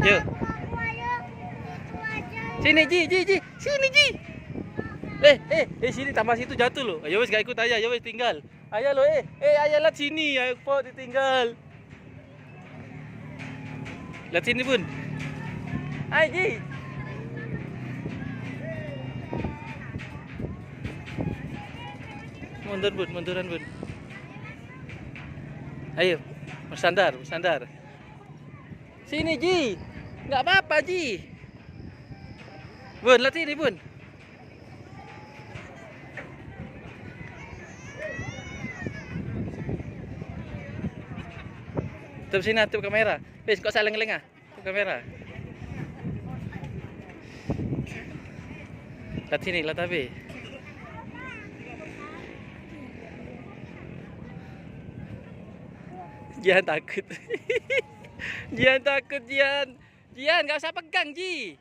Yuk. Sini Ji, sini Ji. Sini tambah situ jatuh loh. Ayo wes gak ikut ayah, ayo wes tinggal. Ayah lo, ayah lihat sini, ayo po ditinggal. Lihat sini bun. Ayo Ji. Mundur bun, munduran bun. Ayo, bersandar, bersandar. Sini Ji, nggak apa-apa Ji. Bun, lihat sini bun. Tutup sini, tutup kamera. Wes, kok saling lengah, tutup kamera. Lihat sini, lihat tapi. Jian takut. Jian takut, Jian. Jian, nggak usah pegang, Ji.